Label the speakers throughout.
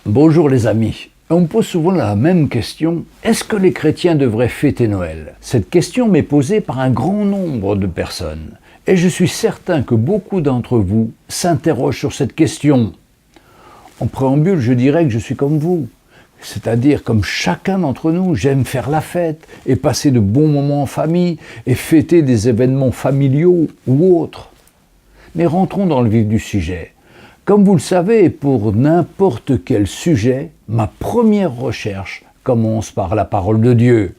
Speaker 1: Bonjour les amis. On me pose souvent la même question, est-ce que les chrétiens devraient fêter Noël? Cette question m'est posée par un grand nombre de personnes. Et je suis certain que beaucoup d'entre vous s'interrogent sur cette question. En préambule, je dirais que je suis comme vous. C'est-à-dire comme chacun d'entre nous, j'aime faire la fête et passer de bons moments en famille et fêter des événements familiaux ou autres. Mais rentrons dans le vif du sujet. Comme vous le savez, pour n'importe quel sujet, ma première recherche commence par la parole de Dieu.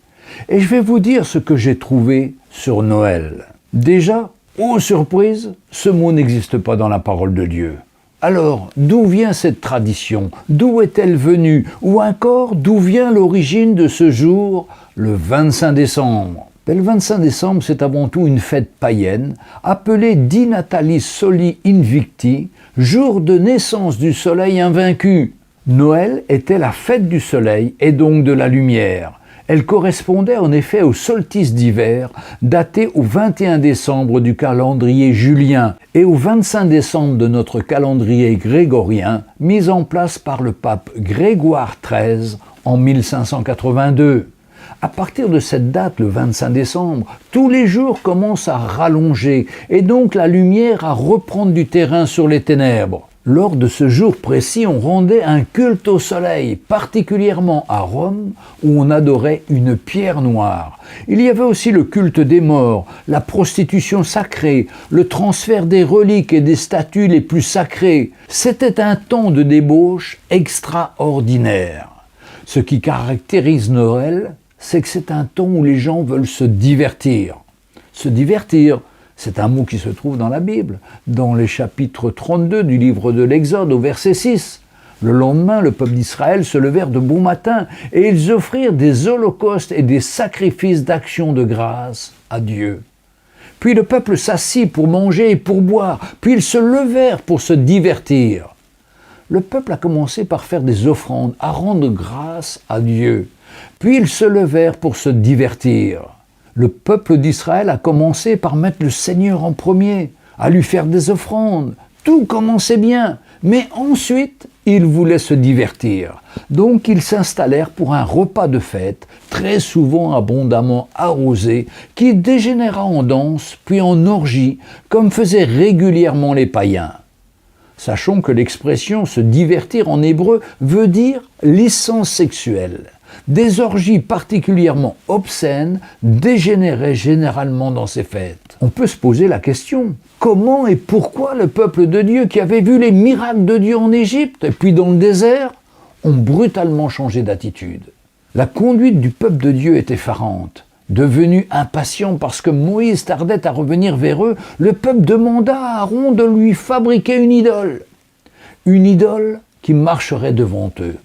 Speaker 1: Et je vais vous dire ce que j'ai trouvé sur Noël. Déjà, oh surprise, ce mot n'existe pas dans la parole de Dieu. Alors, d'où vient cette tradition? D'où est-elle venue? Ou encore, d'où vient l'origine de ce jour, le 25 décembre? Le 25 décembre, c'est avant tout une fête païenne, appelée Di Natalis Soli Invicti, jour de naissance du soleil invaincu. Noël était la fête du soleil et donc de la lumière. Elle correspondait en effet au solstice d'hiver, daté au 21 décembre du calendrier julien et au 25 décembre de notre calendrier grégorien, mis en place par le pape Grégoire XIII en 1582. À partir de cette date, le 25 décembre, tous les jours commencent à rallonger et donc la lumière à reprendre du terrain sur les ténèbres. Lors de ce jour précis, on rendait un culte au soleil, particulièrement à Rome, où on adorait une pierre noire. Il y avait aussi le culte des morts, la prostitution sacrée, le transfert des reliques et des statues les plus sacrées. C'était un temps de débauche extraordinaire. Ce qui caractérise Noël, c'est que c'est un temps où les gens veulent se divertir. Se divertir, c'est un mot qui se trouve dans la Bible, dans les chapitres 32 du livre de l'Exode au verset 6. Le lendemain, le peuple d'Israël se levèrent de bon matin et ils offrirent des holocaustes et des sacrifices d'action de grâce à Dieu. Puis le peuple s'assit pour manger et pour boire, puis ils se levèrent pour se divertir. Le peuple a commencé par faire des offrandes, à rendre grâce à Dieu. Puis ils se levèrent pour se divertir. Le peuple d'Israël a commencé par mettre le Seigneur en premier, à lui faire des offrandes. Tout commençait bien, mais ensuite, ils voulaient se divertir. Donc ils s'installèrent pour un repas de fête, très souvent abondamment arrosé, qui dégénéra en danse, puis en orgie, comme faisaient régulièrement les païens. Sachons que l'expression « se divertir » en hébreu veut dire « licence sexuelle ». Des orgies particulièrement obscènes dégénéraient généralement dans ces fêtes. On peut se poser la question, comment et pourquoi le peuple de Dieu qui avait vu les miracles de Dieu en Égypte et puis dans le désert ont brutalement changé d'attitude? La conduite du peuple de Dieu est effarante. Devenu impatient parce que Moïse tardait à revenir vers eux, le peuple demanda à Aaron de lui fabriquer une idole. Une idole qui marcherait devant eux.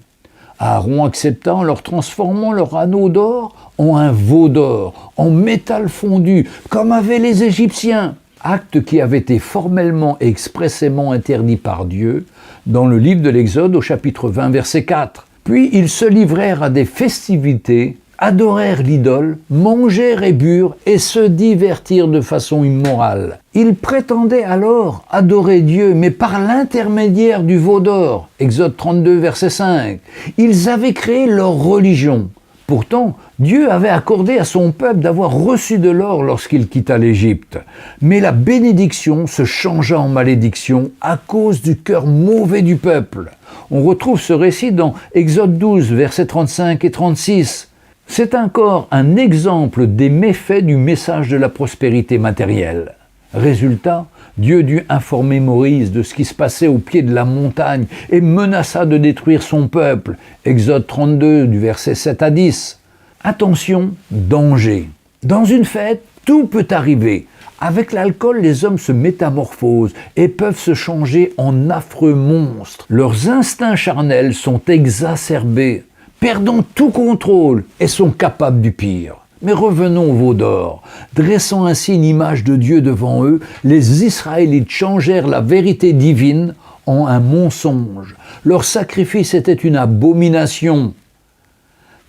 Speaker 1: Aaron accepta en leur transformant leur anneau d'or en un veau d'or, en métal fondu, comme avaient les Égyptiens. Acte qui avait été formellement et expressément interdit par Dieu dans le livre de l'Exode au chapitre 20, verset 4. Puis ils se livrèrent à des festivités, adorèrent l'idole, mangèrent et burent et se divertirent de façon immorale. Ils prétendaient alors adorer Dieu, mais par l'intermédiaire du veau d'or. Exode 32, verset 5. Ils avaient créé leur religion. Pourtant, Dieu avait accordé à son peuple d'avoir reçu de l'or lorsqu'il quitta l'Égypte. Mais la bénédiction se changea en malédiction à cause du cœur mauvais du peuple. On retrouve ce récit dans Exode 12, versets 35 et 36. C'est encore un exemple des méfaits du message de la prospérité matérielle. Résultat, Dieu dut informer Moïse de ce qui se passait au pied de la montagne et menaça de détruire son peuple. Exode 32, du verset 7 à 10. Attention, danger. Dans une fête, tout peut arriver. Avec l'alcool, les hommes se métamorphosent et peuvent se changer en affreux monstres. Leurs instincts charnels sont exacerbés, perdant tout contrôle et sont capables du pire. Mais revenons au veau d'or. Dressant ainsi une image de Dieu devant eux, les Israélites changèrent la vérité divine en un mensonge. Leur sacrifice était une abomination.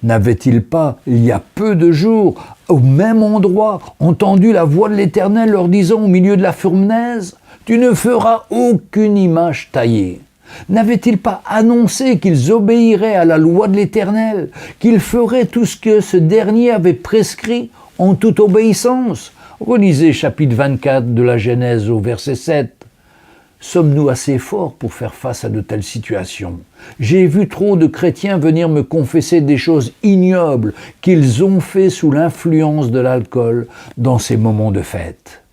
Speaker 1: N'avaient-ils pas, il y a peu de jours, au même endroit, entendu la voix de l'Éternel leur disant au milieu de la fournaise « Tu ne feras aucune image taillée ». N'avait-il pas annoncé qu'ils obéiraient à la loi de l'Éternel, qu'ils feraient tout ce que ce dernier avait prescrit en toute obéissance? Relisez chapitre 24 de la Genèse au verset 7. Sommes-nous assez forts pour faire face à de telles situations? J'ai vu trop de chrétiens venir me confesser des choses ignobles qu'ils ont fait sous l'influence de l'alcool dans ces moments de fête.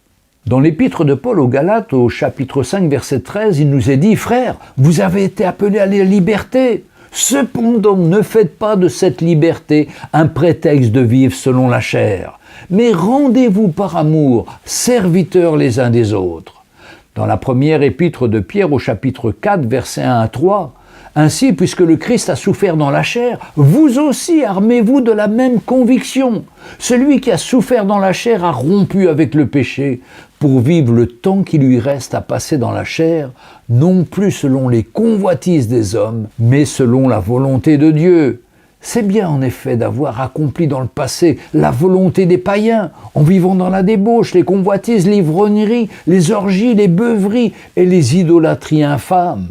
Speaker 1: Dans l'épître de Paul aux Galates, au chapitre 5, verset 13, il nous est dit « Frères, vous avez été appelés à la liberté. Cependant, ne faites pas de cette liberté un prétexte de vivre selon la chair, mais rendez-vous par amour, serviteurs les uns des autres. » Dans la première épître de Pierre au chapitre 4, versets 1 à 3, « Ainsi, puisque le Christ a souffert dans la chair, vous aussi armez-vous de la même conviction. Celui qui a souffert dans la chair a rompu avec le péché pour vivre le temps qui lui reste à passer dans la chair, non plus selon les convoitises des hommes, mais selon la volonté de Dieu. » C'est bien en effet d'avoir accompli dans le passé la volonté des païens, en vivant dans la débauche, les convoitises, l'ivrognerie, les orgies, les beuveries et les idolâtries infâmes.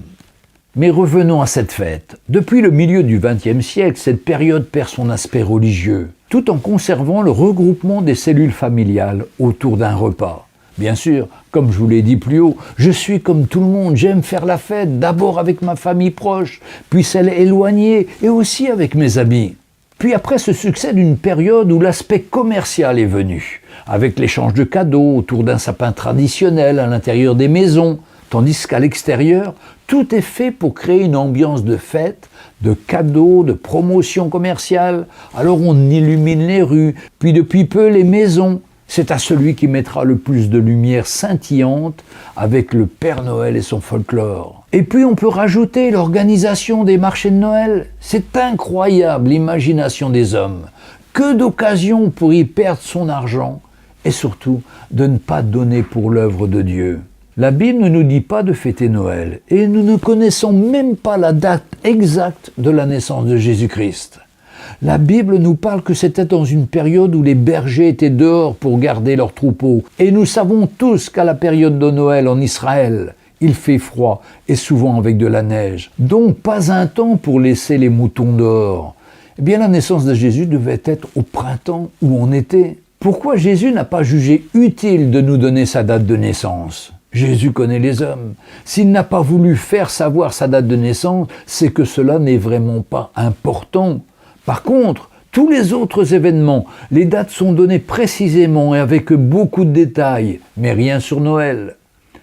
Speaker 1: Mais revenons à cette fête. Depuis le milieu du XXe siècle, cette période perd son aspect religieux, tout en conservant le regroupement des cellules familiales autour d'un repas. Bien sûr, comme je vous l'ai dit plus haut, je suis comme tout le monde, j'aime faire la fête, d'abord avec ma famille proche, puis celle éloignée et aussi avec mes amis. Puis après se succède une période où l'aspect commercial est venu, avec l'échange de cadeaux autour d'un sapin traditionnel à l'intérieur des maisons, tandis qu'à l'extérieur, tout est fait pour créer une ambiance de fête, de cadeaux, de promotion commerciale. Alors on illumine les rues, puis depuis peu les maisons. C'est à celui qui mettra le plus de lumière scintillante avec le Père Noël et son folklore. Et puis on peut rajouter l'organisation des marchés de Noël. C'est incroyable l'imagination des hommes. Que d'occasions pour y perdre son argent et surtout de ne pas donner pour l'œuvre de Dieu. La Bible ne nous dit pas de fêter Noël et nous ne connaissons même pas la date exacte de la naissance de Jésus-Christ. La Bible nous parle que c'était dans une période où les bergers étaient dehors pour garder leurs troupeaux. Et nous savons tous qu'à la période de Noël en Israël, il fait froid et souvent avec de la neige. Donc pas un temps pour laisser les moutons dehors. Eh bien la naissance de Jésus devait être au printemps ou en été. Pourquoi Jésus n'a pas jugé utile de nous donner sa date de naissance ? Jésus connaît les hommes. S'il n'a pas voulu faire savoir sa date de naissance, c'est que cela n'est vraiment pas important. Par contre, tous les autres événements, les dates sont données précisément et avec beaucoup de détails, mais rien sur Noël.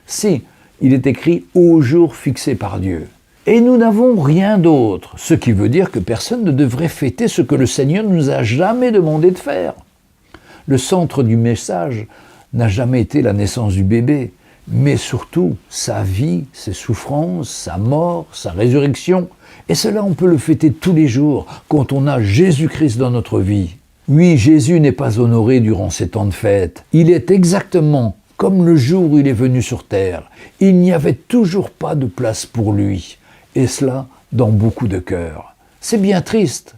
Speaker 1: Si, il est écrit au jour fixé par Dieu. Et nous n'avons rien d'autre, ce qui veut dire que personne ne devrait fêter ce que le Seigneur ne nous a jamais demandé de faire. Le centre du message n'a jamais été la naissance du bébé, mais surtout sa vie, ses souffrances, sa mort, sa résurrection. Et cela, on peut le fêter tous les jours quand on a Jésus-Christ dans notre vie. Oui, Jésus n'est pas honoré durant ces temps de fête. Il est exactement comme le jour où il est venu sur terre. Il n'y avait toujours pas de place pour lui. Et cela dans beaucoup de cœurs. C'est bien triste.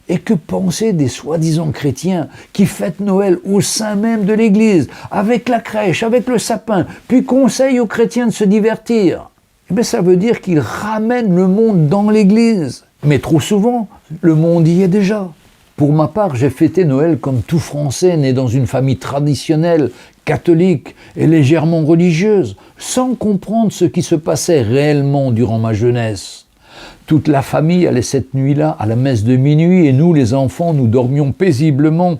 Speaker 1: Et que penser des soi-disant chrétiens qui fêtent Noël au sein même de l'Église, avec la crèche, avec le sapin, puis conseillent aux chrétiens de se divertir? Eh bien, ça veut dire qu'ils ramènent le monde dans l'Église. Mais trop souvent, le monde y est déjà. Pour ma part, j'ai fêté Noël comme tout Français né dans une famille traditionnelle, catholique et légèrement religieuse, sans comprendre ce qui se passait réellement durant ma jeunesse. Toute la famille allait cette nuit-là à la messe de minuit et nous, les enfants, nous dormions paisiblement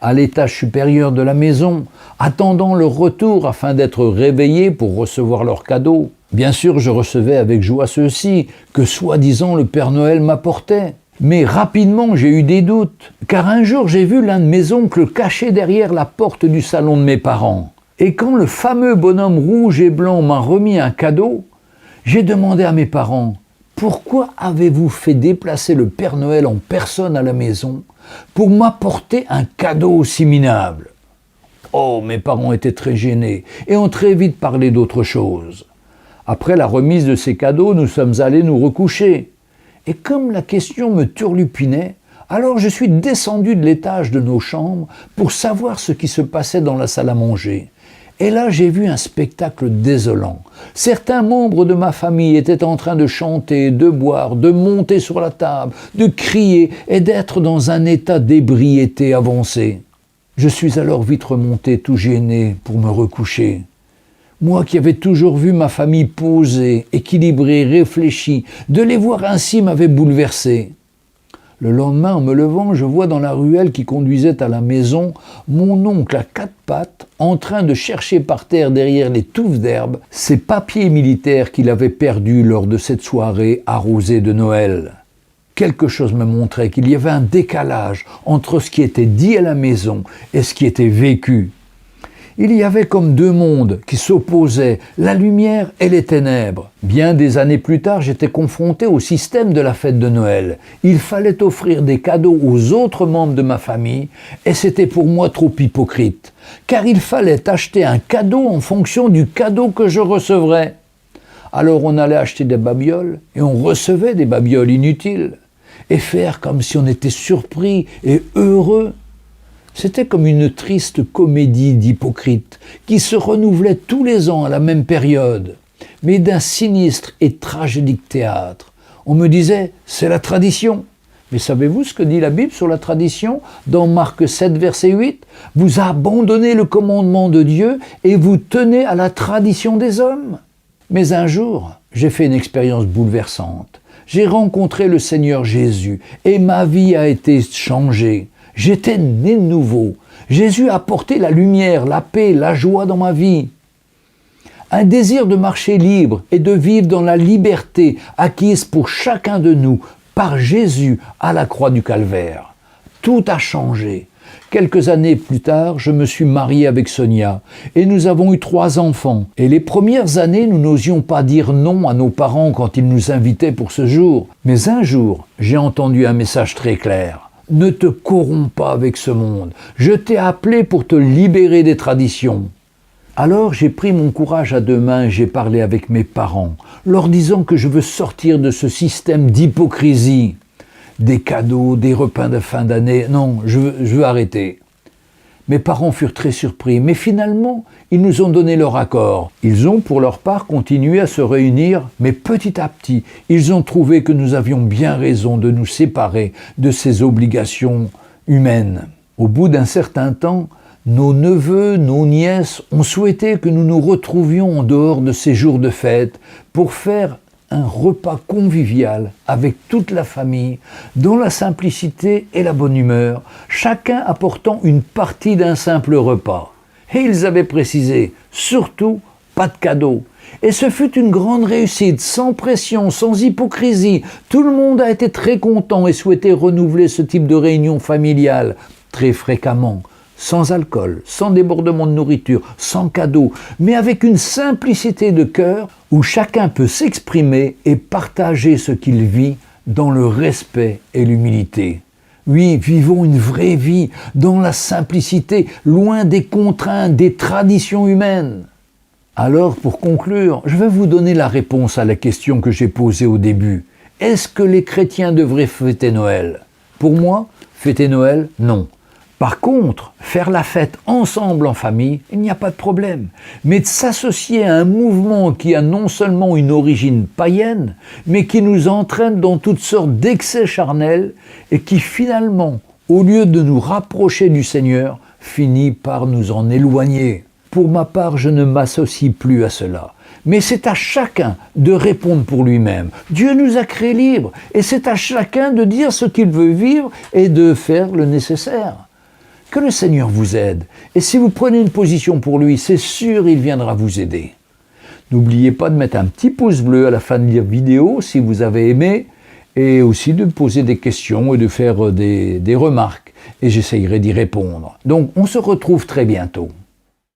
Speaker 1: à l'étage supérieur de la maison, attendant leur retour afin d'être réveillés pour recevoir leurs cadeaux. Bien sûr, je recevais avec joie ceux-ci que soi-disant le Père Noël m'apportait. Mais rapidement, j'ai eu des doutes, car un jour, j'ai vu l'un de mes oncles caché derrière la porte du salon de mes parents. Et quand le fameux bonhomme rouge et blanc m'a remis un cadeau, j'ai demandé à mes parents « Pourquoi avez-vous fait déplacer le Père Noël en personne à la maison pour m'apporter un cadeau aussi minable ?» Oh, mes parents étaient très gênés et ont très vite parlé d'autre chose. Après la remise de ces cadeaux, nous sommes allés nous recoucher. Et comme la question me turlupinait, alors je suis descendu de l'étage de nos chambres pour savoir ce qui se passait dans la salle à manger. Et là, j'ai vu un spectacle désolant. Certains membres de ma famille étaient en train de chanter, de boire, de monter sur la table, de crier et d'être dans un état d'ébriété avancée. Je suis alors vite remonté tout gêné pour me recoucher. Moi qui avais toujours vu ma famille posée, équilibrée, réfléchie, de les voir ainsi m'avait bouleversé. Le lendemain, en me levant, je vois dans la ruelle qui conduisait à la maison mon oncle à quatre pattes en train de chercher par terre derrière les touffes d'herbe ses papiers militaires qu'il avait perdus lors de cette soirée arrosée de Noël. Quelque chose me montrait qu'il y avait un décalage entre ce qui était dit à la maison et ce qui était vécu. Il y avait comme deux mondes qui s'opposaient, la lumière et les ténèbres. Bien des années plus tard, j'étais confronté au système de la fête de Noël. Il fallait offrir des cadeaux aux autres membres de ma famille et c'était pour moi trop hypocrite. Car il fallait acheter un cadeau en fonction du cadeau que je recevrais. Alors on allait acheter des babioles et on recevait des babioles inutiles. Et faire comme si on était surpris et heureux. C'était comme une triste comédie d'hypocrites qui se renouvelait tous les ans à la même période, mais d'un sinistre et tragédique théâtre. On me disait, c'est la tradition. Mais savez-vous ce que dit la Bible sur la tradition dans Marc 7, verset 8 ? Vous abandonnez le commandement de Dieu et vous tenez à la tradition des hommes. Mais un jour, j'ai fait une expérience bouleversante. J'ai rencontré le Seigneur Jésus et ma vie a été changée. J'étais né de nouveau. Jésus a apporté la lumière, la paix, la joie dans ma vie. Un désir de marcher libre et de vivre dans la liberté acquise pour chacun de nous par Jésus à la croix du Calvaire. Tout a changé. Quelques années plus tard, je me suis marié avec Sonia et nous avons eu 3 enfants. Et les premières années, nous n'osions pas dire non à nos parents quand ils nous invitaient pour ce jour. Mais un jour, j'ai entendu un message très clair. Ne te corromps pas avec ce monde. Je t'ai appelé pour te libérer des traditions. Alors j'ai pris mon courage à 2 mains et j'ai parlé avec mes parents, leur disant que je veux sortir de ce système d'hypocrisie. Des cadeaux, des repas de fin d'année, non, je veux arrêter. Mes parents furent très surpris, mais finalement, ils nous ont donné leur accord. Ils ont, pour leur part, continué à se réunir, mais petit à petit, ils ont trouvé que nous avions bien raison de nous séparer de ces obligations humaines. Au bout d'un certain temps, nos neveux, nos nièces ont souhaité que nous nous retrouvions en dehors de ces jours de fête pour faire un repas convivial avec toute la famille, dans la simplicité et la bonne humeur, chacun apportant une partie d'un simple repas. Et ils avaient précisé, surtout, pas de cadeaux. Et ce fut une grande réussite, sans pression, sans hypocrisie. Tout le monde a été très content et souhaitait renouveler ce type de réunion familiale très fréquemment. Sans alcool, sans débordement de nourriture, sans cadeaux, mais avec une simplicité de cœur où chacun peut s'exprimer et partager ce qu'il vit dans le respect et l'humilité. Oui, vivons une vraie vie dans la simplicité, loin des contraintes, des traditions humaines. Alors, pour conclure, je vais vous donner la réponse à la question que j'ai posée au début. Est-ce que les chrétiens devraient fêter Noël ? Pour moi, fêter Noël, non. Par contre, faire la fête ensemble en famille, il n'y a pas de problème. Mais de s'associer à un mouvement qui a non seulement une origine païenne, mais qui nous entraîne dans toutes sortes d'excès charnels et qui finalement, au lieu de nous rapprocher du Seigneur, finit par nous en éloigner. Pour ma part, je ne m'associe plus à cela. Mais c'est à chacun de répondre pour lui-même. Dieu nous a créés libres et c'est à chacun de dire ce qu'il veut vivre et de faire le nécessaire. Que le Seigneur vous aide. Et si vous prenez une position pour lui, c'est sûr, il viendra vous aider. N'oubliez pas de mettre un petit pouce bleu à la fin de la vidéo si vous avez aimé et aussi de poser des questions et de faire des remarques. Et j'essayerai d'y répondre. Donc, on se retrouve très bientôt.